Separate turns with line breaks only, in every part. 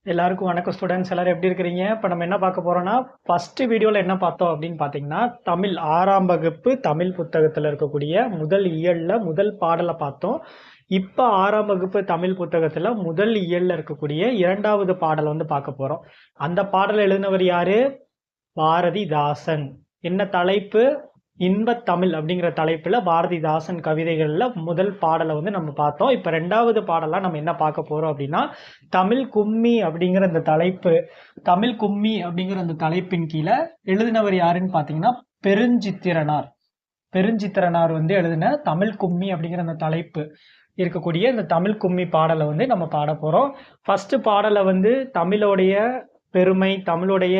எல்லாருக்கும் வணக்கம் ஸ்டூடெண்ட்ஸ். எல்லாரும் எப்படி இருக்கிறீங்க? இப்போ நம்ம என்ன பார்க்க போறோம்னா, ஃபர்ஸ்ட் வீடியோவில் என்ன பார்த்தோம் அப்படின்னு பார்த்தீங்கன்னா, தமிழ் 6ஆம் வகுப்பு தமிழ் புத்தகத்தில் இருக்கக்கூடிய முதல் இயல்ல முதல் பாடலை பார்த்தோம். இப்போ 6ஆம் வகுப்பு தமிழ் புத்தகத்தில் முதல் இயல்ல இருக்கக்கூடிய 2வது பாடலை வந்து பார்க்க போறோம். அந்த பாடலை எழுதினவர் யாரு? பாரதிதாசன். என்ன தலைப்பு? இன்பத் தமிழ் அப்படிங்கிற தலைப்புல பாரதிதாசன் கவிதைகள்ல முதல் பாடலை வந்து நம்ம பார்த்தோம். இப்ப 2வது பாடலா நம்ம என்ன பார்க்க போறோம் அப்படின்னா, தமிழ் கும்மி அப்படிங்கிற அந்த தலைப்பு. தமிழ் கும்மி அப்படிங்கிற அந்த தலைப்பின் கீழே எழுதினவர் யாருன்னு பாத்தீங்கன்னா பெருஞ்சித்திரனார். பெருஞ்சித்திரனார் வந்து எழுதின தமிழ் கும்மி அப்படிங்கிற அந்த தலைப்பு இருக்கக்கூடிய இந்த தமிழ் கும்மி பாடலை வந்து நம்ம பாட போறோம். ஃபர்ஸ்ட் பாடலை வந்து தமிழோடைய பெருமை, தமிழுடைய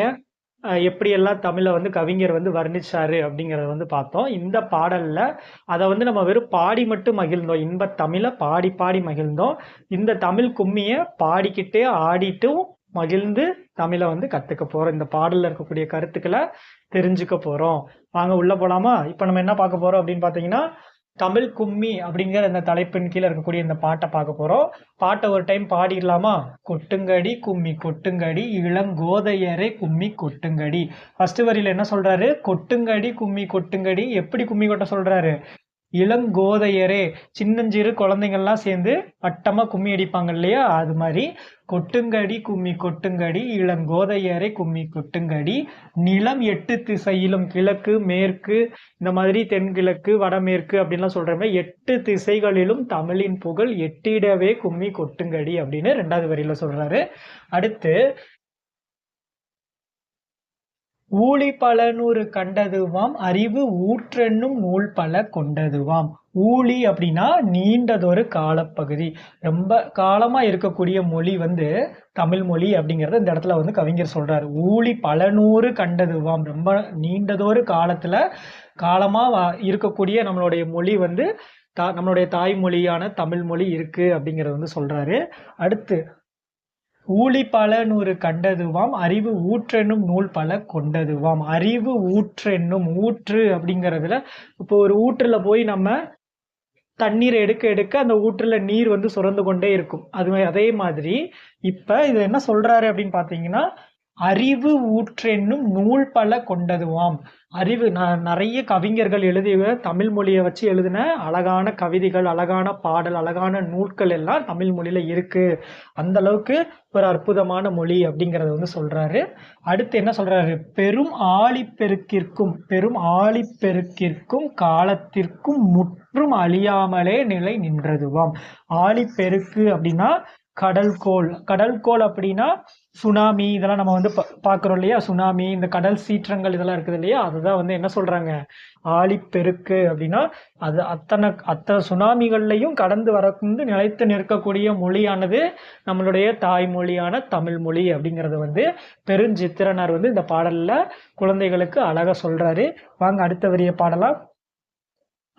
எப்படியெல்லாம் தமிழை வந்து கவிஞர் வந்து வர்ணிச்சாரு அப்படிங்கிறத வந்து பார்த்தோம். இந்த பாடல்ல அதை வந்து நம்ம வெறும் பாடி மட்டும் மகிழ்ந்தோம். இன்பத் தமிழை பாடி பாடி மகிழ்ந்தோம். இந்த தமிழ் கும்மியை பாடிக்கிட்டே ஆடிட்டும் மகிழ்ந்து தமிழை வந்து கத்துக்க போறோம். இந்த பாடல்ல இருக்கக்கூடிய கருத்துக்களை தெரிஞ்சுக்க போறோம். வாங்க உள்ள போலாமா? இப்ப நம்ம என்ன பார்க்க போறோம் அப்படின்னு பாத்தீங்கன்னா, தமிழ் கும்மி அப்படிங்கிற இந்த தலைப்பின் கீழே இருக்கக்கூடிய இந்த பாட்டை பார்க்க போறோம். பாட்டை ஒரு டைம் பாடிடலாமா? கொட்டுங்கடி கும்மி கொட்டுங்கடி இளங்கோதையரே கும்மி கொட்டுங்கடி. ஃபர்ஸ்ட் வரியில என்ன சொல்றாரு? கொட்டுங்கடி கும்மி கொட்டுங்கடி. எப்படி கும்மி கொட்ட சொல்றாரு? இளங்கோதையரே, சின்னஞ்சிறு குழந்தைங்கள்லாம் சேர்ந்து வட்டமா கும்மி அடிப்பாங்க இல்லையா, அது மாதிரி கொட்டுங்கடி கும்மி கொட்டுங்கடி இளங்கோதையரே கும்மி கொட்டுங்கடி. நிலம் 8 திசையிலும், கிழக்கு மேற்கு இந்த மாதிரி தென்கிழக்கு வடமேற்கு அப்படின்லாம் சொல்ற மாதிரி 8 திசைகளிலும் தமிழின் புகழ் எட்டிடவே கும்மி கொட்டுங்கடி அப்படின்னு 2வது வரியில சொல்றாரு. அடுத்து ஊழி பல நூறு கண்டதுவாம் அறிவு ஊற்றென்னும் நூல் பல கொண்டதுவாம். ஊழி அப்படின்னா நீண்டதொரு காலப்பகுதி, ரொம்ப காலமா இருக்கக்கூடிய மொழி வந்து தமிழ் மொழி அப்படிங்கறத இந்த இடத்துல வந்து கவிஞர் சொல்றாரு. ஊழி பல நூறு கண்டதுவாம், ரொம்ப நீண்டதொரு காலமா இருக்கக்கூடிய நம்மளுடைய மொழி வந்து நம்மளுடைய தாய்மொழியான தமிழ் மொழி இருக்கு அப்படிங்கறத வந்து சொல்றாரு. அடுத்து ஊழி பல நூறு கண்டதுவாம் அறிவு ஊற்றென்னும் நூல் பல கொண்டதுவாம். அறிவு ஊற்றென்னும், ஊற்று அப்படிங்கறதுல இப்போ ஒரு ஊற்றுல போய் நம்ம தண்ணீர் எடுக்க எடுக்க அந்த ஊற்றுல நீர் வந்து சுரந்து கொண்டே இருக்கும். அதே மாதிரி இப்ப இது என்ன சொல்றாரு அப்படின்னு பாத்தீங்கன்னா, அறிவு ஊற்றென்னும் நூல் பல கொண்டதுவாம். அறிவு நிறைய கவிஞர்கள் எழுதிய தமிழ் மொழியை வச்சு எழுதின அழகான கவிதைகள், அழகான பாடல், அழகான நூல்கள் எல்லாம் தமிழ் மொழியில இருக்கு. அந்த அளவுக்கு ஒரு அற்புதமான மொழி அப்படிங்கறத வந்து சொல்றாரு. அடுத்து என்ன சொல்றாரு? பெரும் ஆழிப்பெருக்கிற்கும் காலத்திற்கும் முற்றும் அழியாமலே நிலை நின்றதுவாம். ஆழிப்பெருக்கு அப்படின்னா கடல்கோள் அப்படின்னா சுனாமி, இதெல்லாம் நம்ம வந்து பாக்குறோம் இல்லையா? சுனாமி, இந்த கடல் சீற்றங்கள் இதெல்லாம் இருக்குது இல்லையா? அதுதான் வந்து என்ன சொல்றாங்க? ஆழிப்பெருக்கு அப்படின்னா அது அத்தனை சுனாமிகள்லையும் கடந்து வரந்து நிலைத்து நிற்கக்கூடிய மொழியானது நம்மளுடைய தாய்மொழியான தமிழ் மொழி அப்படிங்கறது வந்து பெருஞ்சித்திரனார் வந்து இந்த பாடல்ல குழந்தைகளுக்கு அழகா சொல்றாரு. வாங்க அடுத்த வரிய பாடலாம்.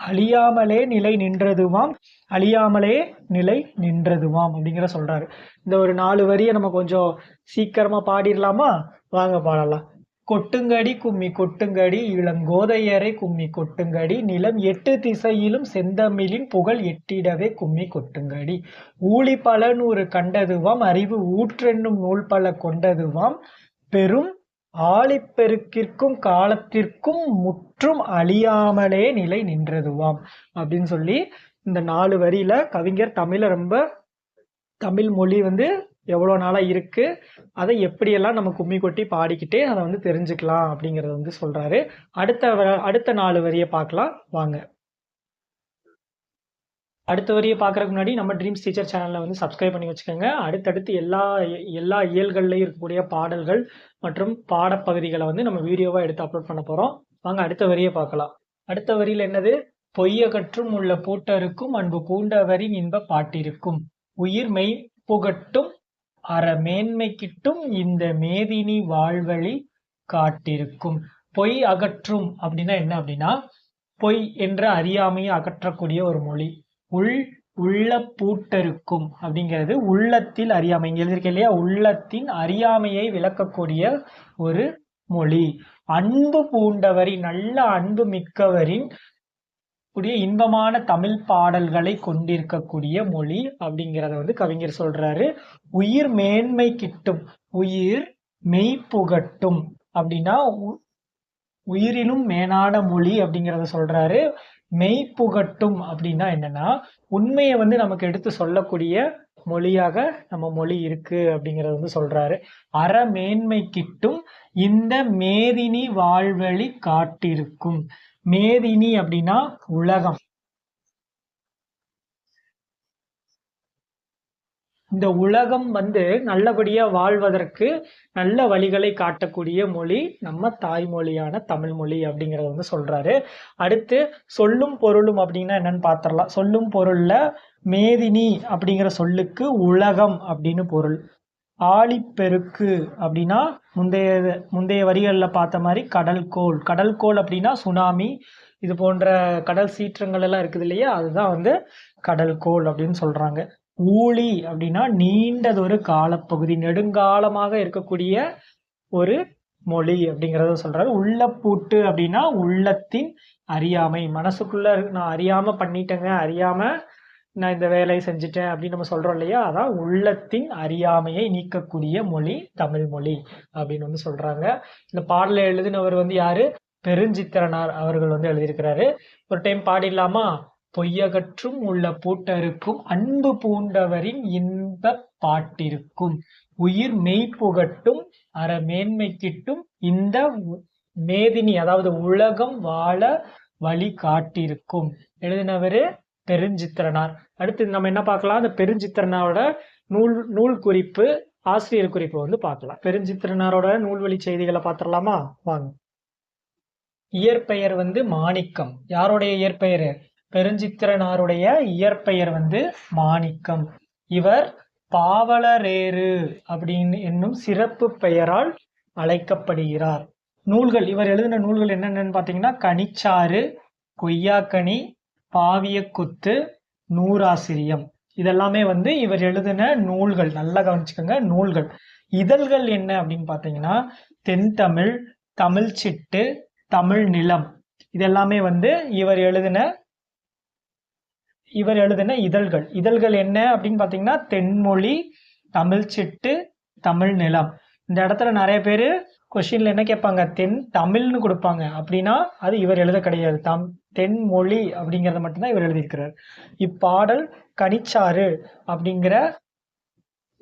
அழியாமலே நிலை நின்றதுவாம், அழியாமலே நிலை நின்றதுவாம் அப்படிங்கிற சொல்றாரு. இந்த ஒரு 4 வரியை நம்ம கொஞ்சம் சீக்கிரமா பாடிடலாமா? வாங்க பாடலாம். கொட்டுங்கடி கும்மி கொட்டுங்கடி இளங்கோதையரை கும்மி கொட்டுங்கடி நிலம் 8 திசையிலும் செந்தமிழின் புகழ் எட்டிடவே கும்மி கொட்டுங்கடி. ஊழி பல நூறு கண்டதுவாம் அறிவு ஊற்றென்னும் நூல் பல கொண்டதுவாம். பெரும் ஆழிப்பெருக்கிற்கும் காலத்திற்கும் முற்றும் அழியாமலே நிலை நின்றதுவாம் அப்படின்னு சொல்லி இந்த 4 வரியில கவிஞர் தமிழ் மொழி வந்து எவ்வளவு நாளா இருக்கு, அதை எப்படியெல்லாம் நம்ம கும்மி கொட்டி பாடிக்கிட்டே அதை வந்து தெரிஞ்சுக்கலாம் அப்படிங்கறத வந்து சொல்றாரு. அடுத்த 4 வரியை பார்க்கலாம் வாங்க. அடுத்த வரியை பார்க்கறதுக்கு முன்னாடி நம்ம ட்ரீம்ஸ் டீச்சர் சேனலை வந்து சப்ஸ்கிரைப் பண்ணி வச்சுக்கோங்க. அடுத்தடுத்து எல்லா இயல்கள்லையும் இருக்கக்கூடிய பாடல்கள் மற்றும் பாடப்பகுதிகளை வந்து நம்ம வீடியோவா எடுத்து அப்லோட் பண்ண போறோம். வாங்க அடுத்த வரியை பார்க்கலாம். அடுத்த வரியில என்னது? பொய்யகற்றும் உள்ள பூட்டருக்கும் அன்பு பூண்டவரின் இன்ப பாட்டிருக்கும் உயிர் மெய் புகட்டும் அறமேன்மைக்கிட்டும் இந்த மேதினி வாழ்வழி காட்டிருக்கும். பொய் அகற்றும் அப்படின்னா என்ன அப்படின்னா, பொய் என்ற அறியாமையை அகற்றக்கூடிய ஒரு மொழி. உள்ள பூட்டருக்கும் அப்படிங்கிறது உள்ளத்தில் அறியாமை, இங்க எழுதியிருக்க இல்லையா? உள்ளத்தின் அறியாமையை விளக்கக்கூடிய ஒரு மொழி. அன்பு பூண்டவரின், நல்ல அன்பு மிக்கவரின் கூடிய இன்பமான தமிழ் பாடல்களை கொண்டிருக்கக்கூடிய மொழி அப்படிங்கிறத வந்து கவிஞர் சொல்றாரு. உயிர் மேன்மை கிட்டும், உயிர் மெய்ப்புகட்டும் அப்படின்னா உயிரினும் மேலான மொழி அப்படிங்கிறத சொல்றாரு. மெய்ப்புகட்டும் அப்படின்னா என்னன்னா உண்மையை வந்து நமக்கு எடுத்து சொல்லக்கூடிய மொழியாக நம்ம மொழி இருக்கு அப்படிங்கறத வந்து சொல்றாரு. அறமேன்மை கிட்டும் இந்த மேதினி வாழ்வழி காட்டிருக்கும். மேதினி அப்படின்னா உலகம். இந்த உலகம் வந்து நல்லபடியா வாழ்வதற்கு நல்ல வழிகளை காட்டக்கூடிய மொழி நம்ம தாய்மொழியான தமிழ் மொழி அப்படிங்கறத வந்து சொல்றாரு. அடுத்து சொல்லும் பொருளும் அப்படின்னா என்னன்னு பாத்திரலாம். சொல்லும் பொருள்ல மேதினி அப்படிங்கிற சொல்லுக்கு உலகம் அப்படின்னு பொருள். ஆழிப்பெருக்கு அப்படின்னா முந்தைய வரிகள்ல பார்த்த மாதிரி கடல்கோள். கடல்கோள் அப்படின்னா சுனாமி, இது போன்ற கடல் சீற்றங்கள் எல்லாம் இருக்குது இல்லையா, அதுதான் வந்து கடல்கோள் அப்படின்னு சொல்றாங்க. ஊழி அப்படின்னா நீண்டதொரு காலப்பகுதி, நெடுங்காலமாக இருக்கக்கூடிய ஒரு மொழி அப்படிங்கறத சொல்றாரு. உள்ளப்பூட்டு அப்படின்னா உள்ளத்தின் அறியாமை, மனசுக்குள்ள நான் அறியாம பண்ணிட்டேங்க, அறியாம நான் இந்த வேலையை செஞ்சுட்டேன் அப்படின்னு நம்ம சொல்றோம் இல்லையா, அதான் உள்ளத்தின் அறியாமையை நீக்கக்கூடிய மொழி தமிழ் மொழி அப்படின்னு வந்து சொல்றாங்க. இந்த பாடலை எழுதினவர் வந்து யாரு? பெருஞ்சித்திரனார் அவர்கள் வந்து எழுதியிருக்கிறாரு. ஒரு டைம் பாடிடலாமா? பொய்யகற்றும் உள்ள பூட்டருக்கும் அன்பு பூண்டவரின் இன்ப பாட்டிருக்கும் உயிர் மெய்ப்புகட்டும் அறமேன்மை கிட்டும் இந்த மேதினி அதாவது உலகம் வாழ வழி காட்டிருக்கும். எழுதினவரு பெருஞ்சித்திரனார். அடுத்து நம்ம என்ன பார்க்கலாம்? அந்த பெருஞ்சித்திரனாரோட நூல் குறிப்பு, ஆசிரியர் குறிப்பு வந்து பார்க்கலாம். பெருஞ்சித்திரனாரோட நூல்வழி செய்திகளை பார்த்துடலாமா? வாங்க. இயற்பெயர் வந்து மாணிக்கம். யாருடைய இயற்பெயர்? பெருஞ்சித்திரனாருடைய இயற்பெயர் வந்து மாணிக்கம். இவர் பாவலரேறு அப்படின்னு என்னும் சிறப்பு பெயரால் அழைக்கப்படுகிறார். நூல்கள், இவர் எழுதின நூல்கள் என்னென்னு பார்த்தீங்கன்னா கனிச்சாறு, கொய்யாக்கனி, பாவியக்குத்து, நூறாசிரியம். இதெல்லாமே வந்து இவர் எழுதின நூல்கள். நல்லா கவனிச்சுக்கோங்க, நூல்கள். இதழ்கள் என்ன அப்படின்னு பார்த்தீங்கன்னா தென்தமிழ், தமிழ் சிட்டு, தமிழ் நிலம். இதெல்லாமே வந்து இவர் எழுதின இதழ்கள். இதழ்கள் என்ன அப்படின்னு பார்த்தீங்கன்னா தென்மொழி, தமிழ் சிட்டு, தமிழ் நிலம். இந்த இடத்துல நிறைய பேர் கொஸ்டின்ல என்ன கேட்பாங்க? தென் தமிழ்னு கொடுப்பாங்க. அப்படின்னா அது இவர் எழுத கிடையாது. தென்மொழி அப்படிங்கறத மட்டும்தான் இவர் எழுதியிருக்கிறார். இப்பாடல் கனிச்சாறு அப்படிங்கிற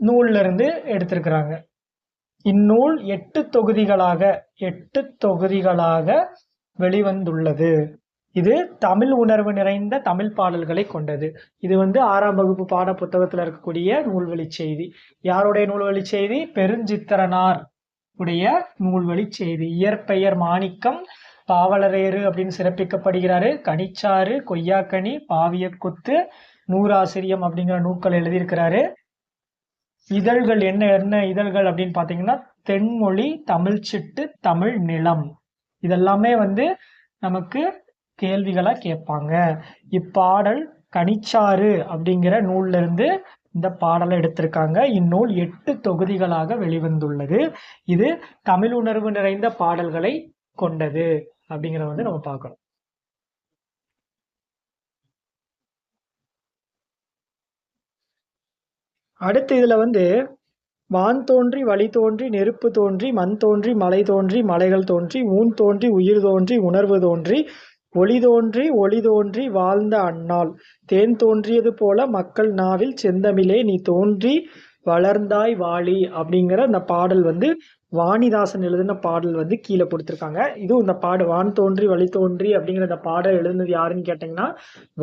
நூல்ல இருந்து எடுத்திருக்கிறாங்க. இந்நூல் 8 தொகுதிகளாக வெளிவந்துள்ளது. இது தமிழ் உணர்வு நிறைந்த தமிழ் பாடல்களை கொண்டது. இது வந்து 6ஆம் வகுப்பு பாட புத்தகத்துல இருக்கக்கூடிய நூல்வழி செய்தி. யாருடைய நூல்வழி செய்தி? பெருஞ்சித்திரனார் உடைய நூல்வழி செய்தி. இயற்பெயர் மாணிக்கம், பாவலரேறு அப்படின்னு சிறப்பிக்கப்படுகிறாரு. கனிச்சாறு, கொய்யாக்கனி, பாவியக்குத்து, நூறாசிரியம் அப்படிங்கிற நூல்கள் எழுதியிருக்கிறாரு. இதழ்கள் என்ன இதழ்கள் அப்படின்னு பாத்தீங்கன்னா தென்மொழி, தமிழ் சிட்டு, தமிழ் நிலம். இதெல்லாமே வந்து நமக்கு கேள்விகளா கேட்பாங்க. இப்பாடல் கனிச்சாறு அப்படிங்கிற நூல்ல இருந்து இந்த பாடலை எடுத்திருக்காங்க. இந்நூல் 8 தொகுதிகளாக வெளிவந்துள்ளது. இது தமிழ் உணர்வு நிறைந்த பாடல்களை கொண்டது அப்படிங்கறத வந்து நம்ம பார்க்கணும். அடுத்து இதுல வந்து வான் தோன்றி வழி தோன்றி நெருப்பு தோன்றி மண் தோன்றி மலை தோன்றி மலைகள் தோன்றி ஊன் தோன்றி உயிர் தோன்றி உணர்வு தோன்றி ஒளி தோன்றி வாழ்ந்த அந்நாள் தேன் தோன்றியது போல மக்கள் நாவில் செந்தமிழே நீ தோன்றி வளர்ந்தாய் வாழி அப்படிங்கிற இந்த பாடல் வந்து வாணிதாசன் எழுதின பாடல் வந்து கீழே கொடுத்துருக்காங்க. இதுவும் இந்த வான் தோன்றி வழி தோன்றி அப்படிங்கிற இந்த பாடல் எழுதுனது யாருன்னு கேட்டீங்கன்னா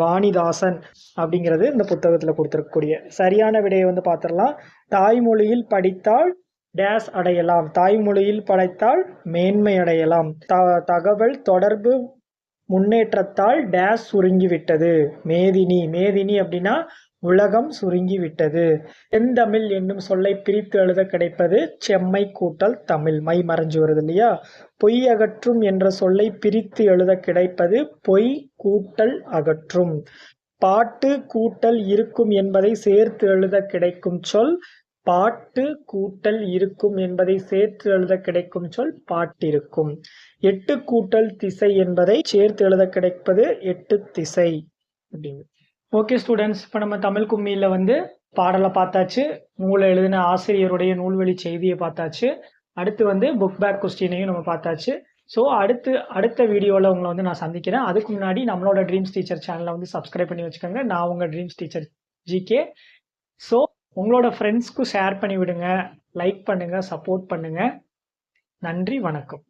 வாணிதாசன் அப்படிங்கிறது இந்த புத்தகத்துல கொடுத்துருக்கக்கூடிய. சரியான விடையை வந்து பார்த்துடலாம். தாய்மொழியில் படித்தால் டேஸ் அடையலாம். தாய்மொழியில் படைத்தால் மேன்மை அடையலாம். தகவல் தொடர்பு முன்னேற்றத்தால் டேஸ் சுருங்கிவிட்டது. மேதினி அப்படின்னா உலகம் சுருங்கிவிட்டது. செந்தமிழ் என்னும் சொல்லை பிரித்து எழுத கிடைப்பது செம்மை கூட்டல் தமிழ். மை மறைஞ்சு வருது இல்லையா? பொய் அகற்றும் என்ற சொல்லை பிரித்து எழுத கிடைப்பது பொய் கூட்டல் அகற்றும். பாட்டு கூட்டல் இருக்கும் என்பதை சேர்த்து எழுத கிடைக்கும் சொல் பாட்டு கூட்டல் இருக்கும் என்பதை சேர்த்து எழுத கிடைக்கும் சொல் பாட்டிருக்கும். 8 கூட்டல் திசை என்பதை சேர்த்து எழுத கிடைப்பது 8 திசை அப்படின்னு. ஓகே ஸ்டூடெண்ட்ஸ், இப்போ நம்ம தமிழ் கும்மியில் வந்து பாடலை பார்த்தாச்சு, நூலை எழுதின ஆசிரியருடைய நூல்வழி செய்தியை பார்த்தாச்சு, அடுத்து வந்து புக் பேக் கொஸ்டினையும் நம்ம பார்த்தாச்சு. ஸோ அடுத்த வீடியோவில் உங்களை வந்து நான் சந்திக்கிறேன். அதுக்கு முன்னாடி நம்மளோட ட்ரீம்ஸ் டீச்சர் சேனலை வந்து சப்ஸ்கிரைப் பண்ணி வச்சுக்கோங்க. நான் உங்கள் ட்ரீம்ஸ் டீச்சர் ஜிகே. ஸோ உங்களோட ஃப்ரெண்ட்ஸ்க்கு ஷேர் பண்ணி விடுங்க, லைக் பண்ணுங்கள், சப்போர்ட் பண்ணுங்கள். நன்றி, வணக்கம்.